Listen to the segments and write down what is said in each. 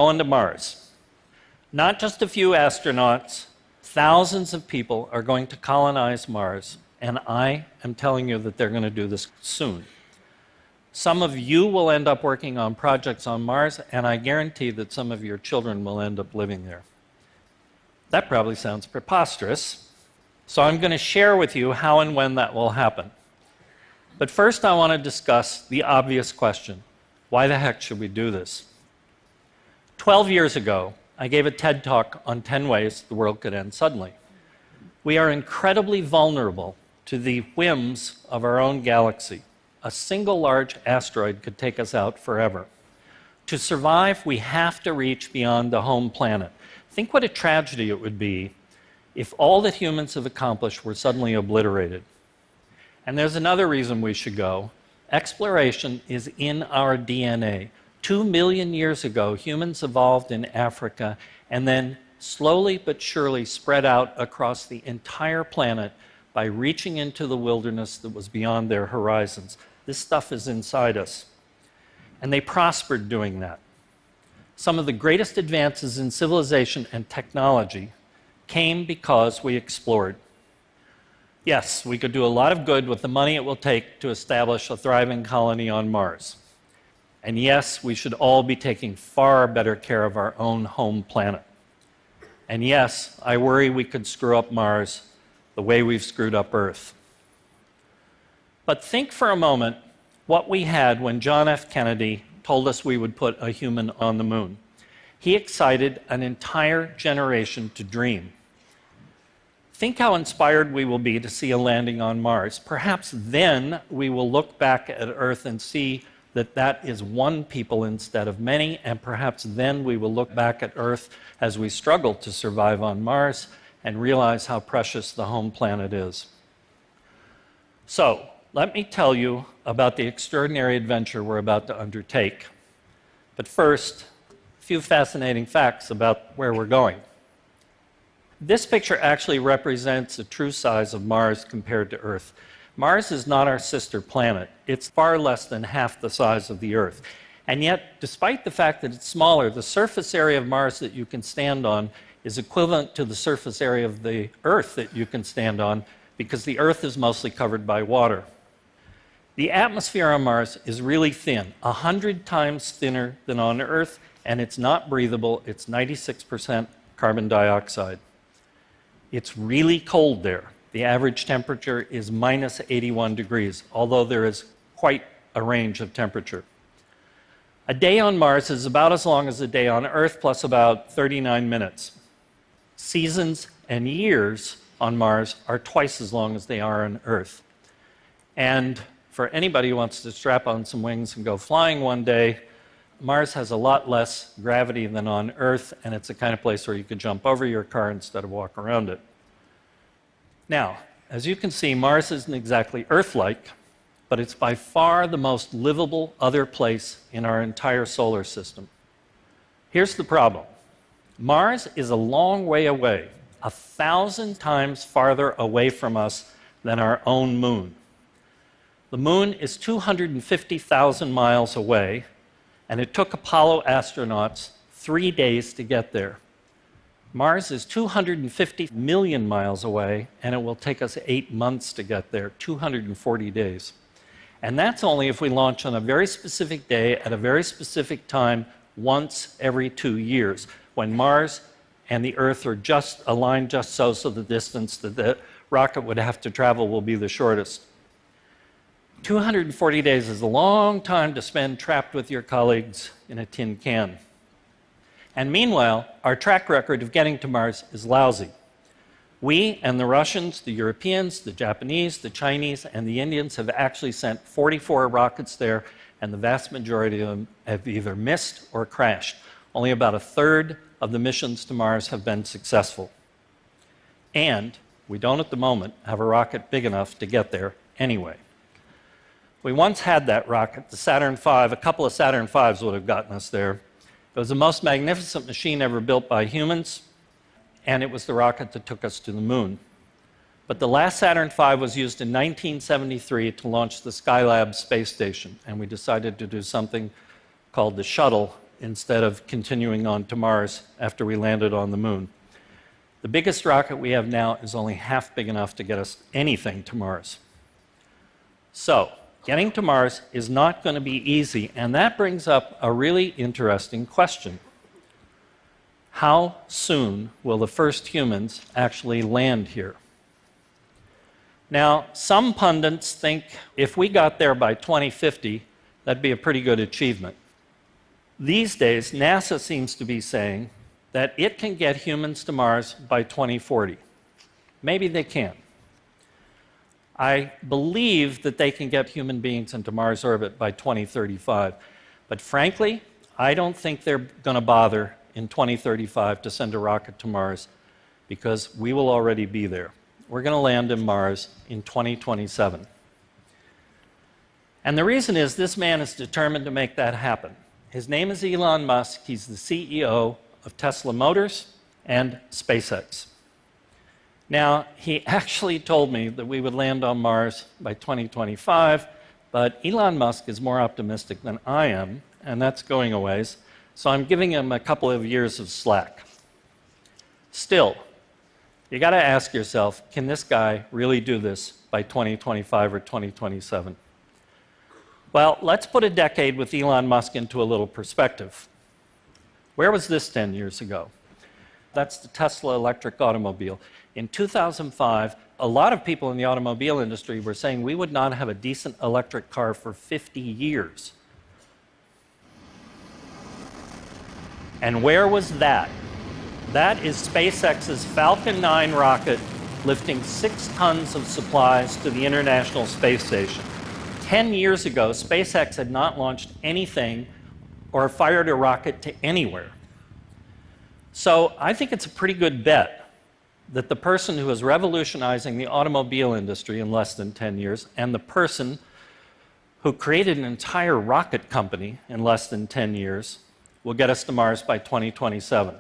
Going to Mars. Not just a few astronauts, thousands of people are going to colonize Mars, and I am telling you that they're going to do this soon. Some of you will end up working on projects on Mars, and I guarantee that some of your children will end up living there. That probably sounds preposterous, so I'm going to share with you how and when that will happen. But first, I want to discuss the obvious question. Why the heck should we do this? 12 years ago, I gave a TED Talk on 10 ways the world could end suddenly. We are incredibly vulnerable to the whims of our own galaxy. A single large asteroid could take us out forever. To survive, we have to reach beyond the home planet. Think what a tragedy it would be if all that humans have accomplished were suddenly obliterated. And there's another reason we should go. Exploration is in our DNA. 2 million years ago, humans evolved in Africa and then slowly but surely spread out across the entire planet by reaching into the wilderness that was beyond their horizons. This stuff is inside us. And they prospered doing that. Some of the greatest advances in civilization and technology came because we explored. Yes, we could do a lot of good with the money it will take to establish a thriving colony on Mars. And yes, we should all be taking far better care of our own home planet. And yes, I worry we could screw up Mars the way we've screwed up Earth. But think for a moment what we had when John F. Kennedy told us we would put a human on the moon. He excited an entire generation to dream. Think how inspired we will be to see a landing on Mars. Perhaps then we will look back at Earth and see that that is one people instead of many, and perhaps then we will look back at Earth as we struggle to survive on Mars and realize how precious the home planet is. So, let me tell you about the extraordinary adventure we're about to undertake. But first, a few fascinating facts about where we're going. This picture actually represents the true size of Mars compared to Earth. Mars is not our sister planet. It's far less than half the size of the Earth. And yet, despite the fact that it's smaller, the surface area of Mars that you can stand on is equivalent to the surface area of the Earth that you can stand on, because the Earth is mostly covered by water. The atmosphere on Mars is really thin, 100 times thinner than on Earth, and it's not breathable. It's 96% carbon dioxide. It's really cold there. The average temperature is minus 81 degrees, although there is quite a range of temperature. A day on Mars is about as long as a day on Earth, plus about 39 minutes. Seasons and years on Mars are twice as long as they are on Earth. And for anybody who wants to strap on some wings and go flying one day, Mars has a lot less gravity than on Earth, and it's the kind of place where you could jump over your car instead of walk around it. Now, as you can see, Mars isn't exactly Earth-like, but it's by far the most livable other place in our entire solar system. Here's the problem. Mars is a long way away, 1,000 times farther away from us than our own moon. The moon is 250,000 miles away, and it took Apollo astronauts 3 days to get there. Mars is 250 million miles away, and it will take us 8 months to get there, 240 days. And that's only if we launch on a very specific day at a very specific time once every 2 years, when Mars and the Earth are just aligned just so the distance that the rocket would have to travel will be the shortest. 240 days is a long time to spend trapped with your colleagues in a tin can. And meanwhile, our track record of getting to Mars is lousy. We and the Russians, the Europeans, the Japanese, the Chinese, and the Indians have actually sent 44 rockets there, and the vast majority of them have either missed or crashed. Only about a third of the missions to Mars have been successful. And we don't at the moment have a rocket big enough to get there anyway. We once had that rocket, the Saturn V. A couple of Saturn Vs would have gotten us there. It was the most magnificent machine ever built by humans, and it was the rocket that took us to the moon. But the last Saturn V was used in 1973 to launch the Skylab space station, and we decided to do something called the shuttle instead of continuing on to Mars after we landed on the moon. The biggest rocket we have now is only half big enough to get us anything to Mars. So, getting to Mars is not going to be easy, and that brings up a really interesting question. How soon will the first humans actually land here? Now, some pundits think if we got there by 2050, that'd be a pretty good achievement. These days, NASA seems to be saying that it can get humans to Mars by 2040. Maybe they can. I believe that they can get human beings into Mars orbit by 2035. But frankly, I don't think they're going to bother in 2035 to send a rocket to Mars because we will already be there. We're going to land in Mars in 2027. And the reason is this man is determined to make that happen. His name is Elon Musk. He's the CEO of Tesla Motors and SpaceX. Now, he actually told me that we would land on Mars by 2025, but Elon Musk is more optimistic than I am, and that's going a ways, so I'm giving him a couple of years of slack. Still, you got to ask yourself, can this guy really do this by 2025 or 2027? Well, let's put a decade with Elon Musk into a little perspective. Where was this 10 years ago? That's the Tesla electric automobile. In 2005, a lot of people in the automobile industry were saying we would not have a decent electric car for 50 years. And where was that? That is SpaceX's Falcon 9 rocket lifting 6 tons of supplies to the International Space Station. 10 years ago, SpaceX had not launched anything or fired a rocket to anywhere. So I think it's a pretty good bet that the person who is revolutionizing the automobile industry in less than 10 years and the person who created an entire rocket company in less than 10 years will get us to Mars by 2027.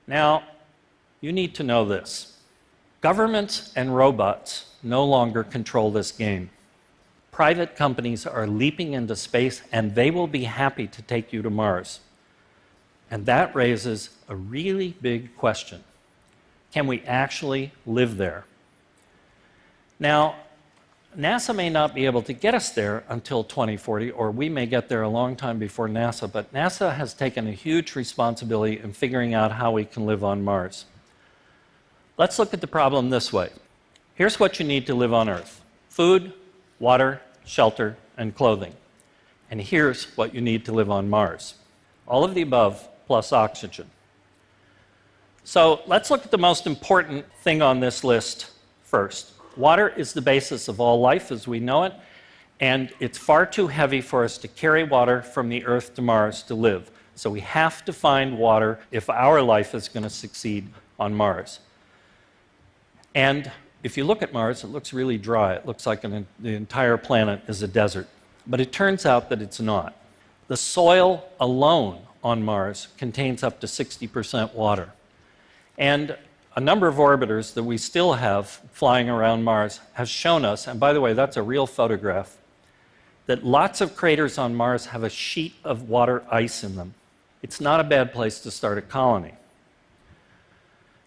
Now, you need to know this. Governments and robots no longer control this game. Private companies are leaping into space, and they will be happy to take you to Mars. And that raises a really big question. Can we actually live there? Now, NASA may not be able to get us there until 2040, or we may get there a long time before NASA, but NASA has taken a huge responsibility in figuring out how we can live on Mars. Let's look at the problem this way. Here's what you need to live on Earth: food, water, shelter, and clothing. And here's what you need to live on Mars: all of the above plus oxygen. So let's look at the most important thing on this list first. Water is the basis of all life as we know it, and it's far too heavy for us to carry water from the Earth to Mars to live. So we have to find water if our life is going to succeed on Mars. And if you look at Mars, it looks really dry. It looks like the entire planet is a desert. But it turns out that it's not. The soil alone on Mars contains up to 60% water. And a number of orbiters that we still have flying around Mars have shown us, and by the way, that's a real photograph, that lots of craters on Mars have a sheet of water ice in them. It's not a bad place to start a colony.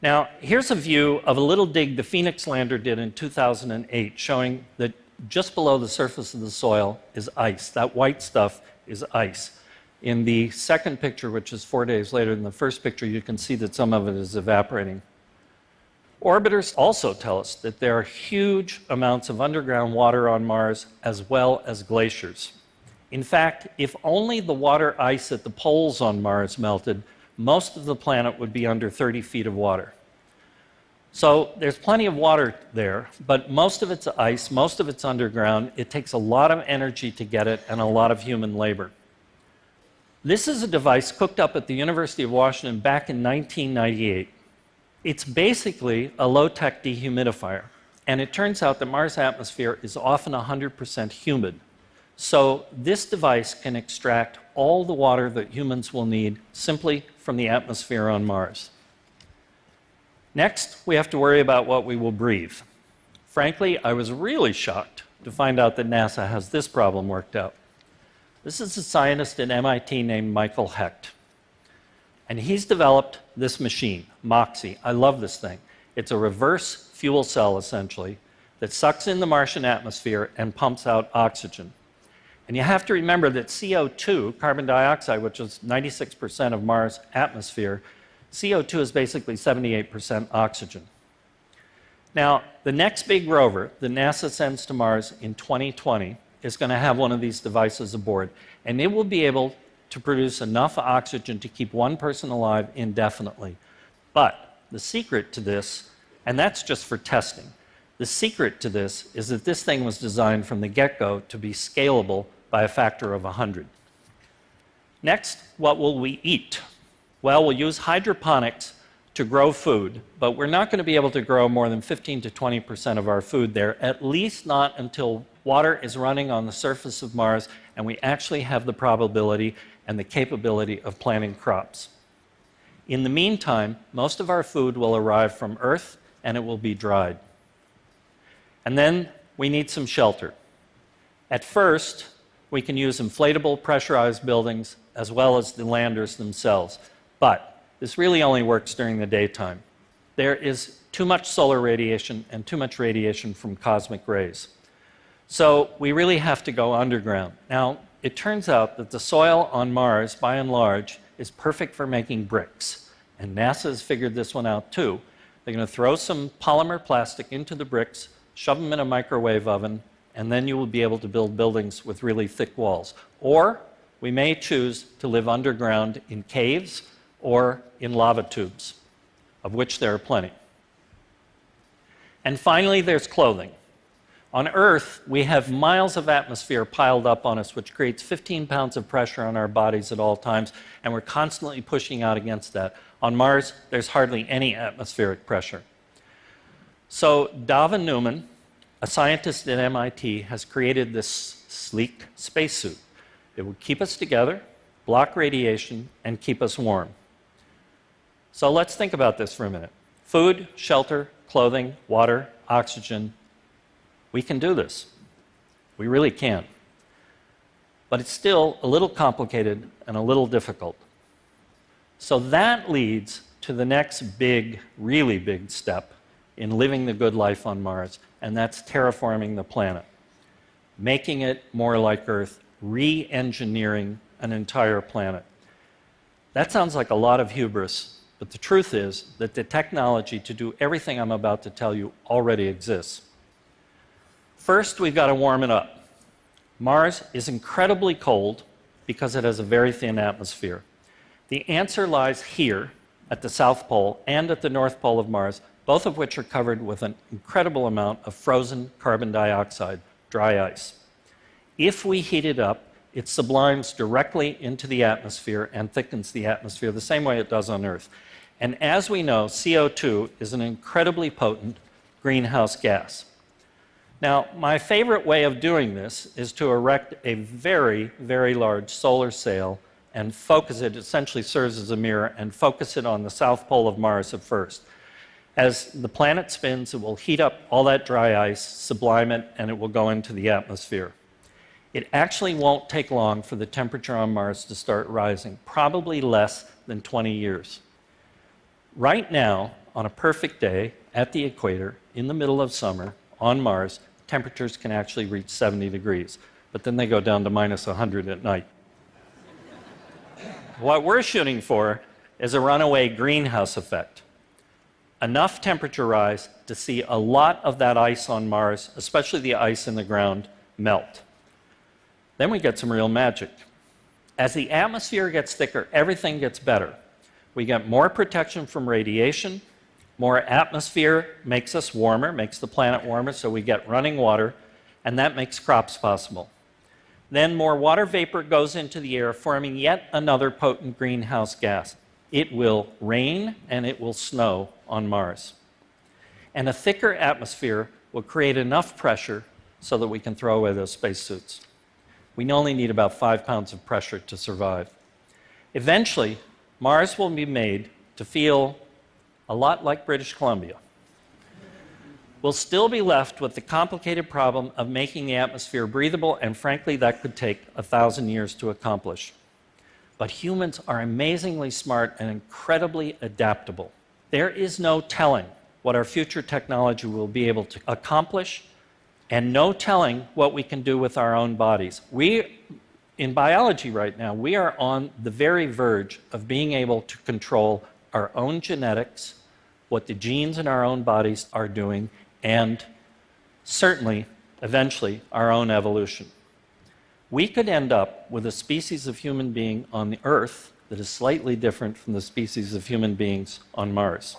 Now, here's a view of a little dig the Phoenix lander did in 2008, showing that just below the surface of the soil is ice. That white stuff is ice. In the second picture, which is 4 days later than the first picture, you can see that some of it is evaporating. Orbiters also tell us that there are huge amounts of underground water on Mars as well as glaciers. In fact, if only the water ice at the poles on Mars melted, most of the planet would be under 30 feet of water. So there's plenty of water there, but most of it's ice, most of it's underground. It takes a lot of energy to get it and a lot of human labor. This is a device cooked up at the University of Washington back in 1998. It's basically a low-tech dehumidifier, and it turns out that Mars' atmosphere is often 100% humid. So this device can extract all the water that humans will need simply from the atmosphere on Mars. Next, we have to worry about what we will breathe. Frankly, I was really shocked to find out that NASA has this problem worked out. This is a scientist at MIT named Michael Hecht. And he's developed this machine, MOXIE. I love this thing. It's a reverse fuel cell, essentially, that sucks in the Martian atmosphere and pumps out oxygen. And you have to remember that CO2, carbon dioxide, which is 96% of Mars' atmosphere, CO2 is basically 78% oxygen. Now, the next big rover that NASA sends to Mars in 2020 is going to have one of these devices aboard, and it will be able to produce enough oxygen to keep one person alive indefinitely. But the secret to this, and that's just for testing, the secret to this is that this thing was designed from the get-go to be scalable by a factor of 100. Next, what will we eat? Well, we'll use hydroponics to grow food, but we're not going to be able to grow more than 15 to 20% of our food there, at least not until water is running on the surface of Mars and we actually have the probability and the capability of planting crops. In the meantime, most of our food will arrive from Earth and it will be dried. And then we need some shelter. At first, we can use inflatable pressurized buildings as well as the landers themselves, but this really only works during the daytime. There is too much solar radiation and too much radiation from cosmic rays. So we really have to go underground. Now, it turns out that the soil on Mars, by and large, is perfect for making bricks. And NASA has figured this one out too. They're going to throw some polymer plastic into the bricks, shove them in a microwave oven, and then you will be able to build buildings with really thick walls. Or we may choose to live underground in caves or in lava tubes, of which there are plenty. And finally, there's clothing. On Earth, we have miles of atmosphere piled up on us, which creates 15 pounds of pressure on our bodies at all times, and we're constantly pushing out against that. On Mars, there's hardly any atmospheric pressure. So Davin Newman, a scientist at MIT, has created this sleek spacesuit. It will keep us together, block radiation, and keep us warm. So let's think about this for a minute. Food, shelter, clothing, water, oxygen. We can do this. We really can. But it's still a little complicated and a little difficult. So that leads to the next big, really big step in living the good life on Mars, and that's terraforming the planet, making it more like Earth, re-engineering an entire planet. That sounds like a lot of hubris, but the truth is that the technology to do everything I'm about to tell you already exists. First, we've got to warm it up. Mars is incredibly cold because it has a very thin atmosphere. The answer lies here at the South Pole and at the North Pole of Mars, both of which are covered with an incredible amount of frozen carbon dioxide, dry ice. If we heat it up, it sublimes directly into the atmosphere and thickens the atmosphere the same way it does on Earth. And as we know, CO2 is an incredibly potent greenhouse gas. Now, my favorite way of doing this is to erect a very, very large solar sail and focus it, essentially serves as a mirror, and focus it on the South Pole of Mars at first. As the planet spins, it will heat up all that dry ice, sublime it, and it will go into the atmosphere. It actually won't take long for the temperature on Mars to start rising, probably less than 20 years. Right now, on a perfect day, at the equator, in the middle of summer, on Mars, temperatures can actually reach 70 degrees, but then they go down to minus 100 at night. What we're shooting for is a runaway greenhouse effect. Enough temperature rise to see a lot of that ice on Mars, especially the ice in the ground, melt. Then we get some real magic. As the atmosphere gets thicker, everything gets better. We get more protection from radiation, more atmosphere makes us warmer, makes the planet warmer, so we get running water, and that makes crops possible. Then more water vapor goes into the air, forming yet another potent greenhouse gas. It will rain and it will snow on Mars. And a thicker atmosphere will create enough pressure so that we can throw away those spacesuits. We only need about 5 pounds of pressure to survive. Eventually, Mars will be made to feel a lot like British Columbia. we'll still be left with the complicated problem of making the atmosphere breathable, and frankly, that could take 1,000 years to accomplish. But humans are amazingly smart and incredibly adaptable. There is no telling what our future technology will be able to accomplish, and no telling what we can do with our own bodies. In biology right now, we are on the very verge of being able to control our own genetics, what the genes in our own bodies are doing, and certainly, eventually, our own evolution. We could end up with a species of human being on the Earth that is slightly different from the species of human beings on Mars.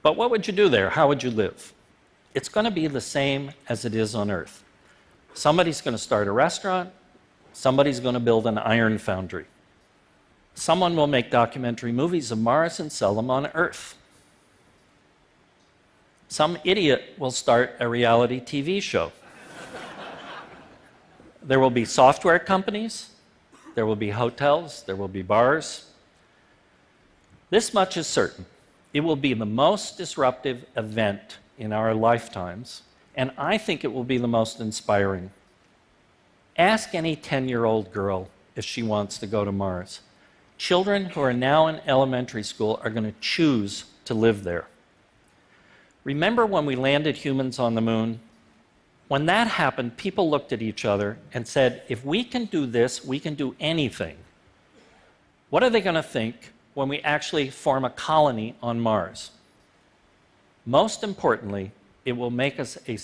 But what would you do there? How would you live? It's going to be the same as it is on Earth. Somebody's going to start a restaurant. Somebody's going to build an iron foundry. Someone will make documentary movies of Mars and sell them on Earth. Some idiot will start a reality TV show. There will be software companies. There will be hotels. There will be bars. This much is certain. It will be the most disruptive event in our lifetimes, and I think it will be the most inspiring. Ask any 10-year-old girl if she wants to go to Mars. Children who are now in elementary school are going to choose to live there. Remember when we landed humans on the moon? When that happened, people looked at each other and said, if we can do this, we can do anything. What are they going to think when we actually form a colony on Mars? Most importantly, it will make us a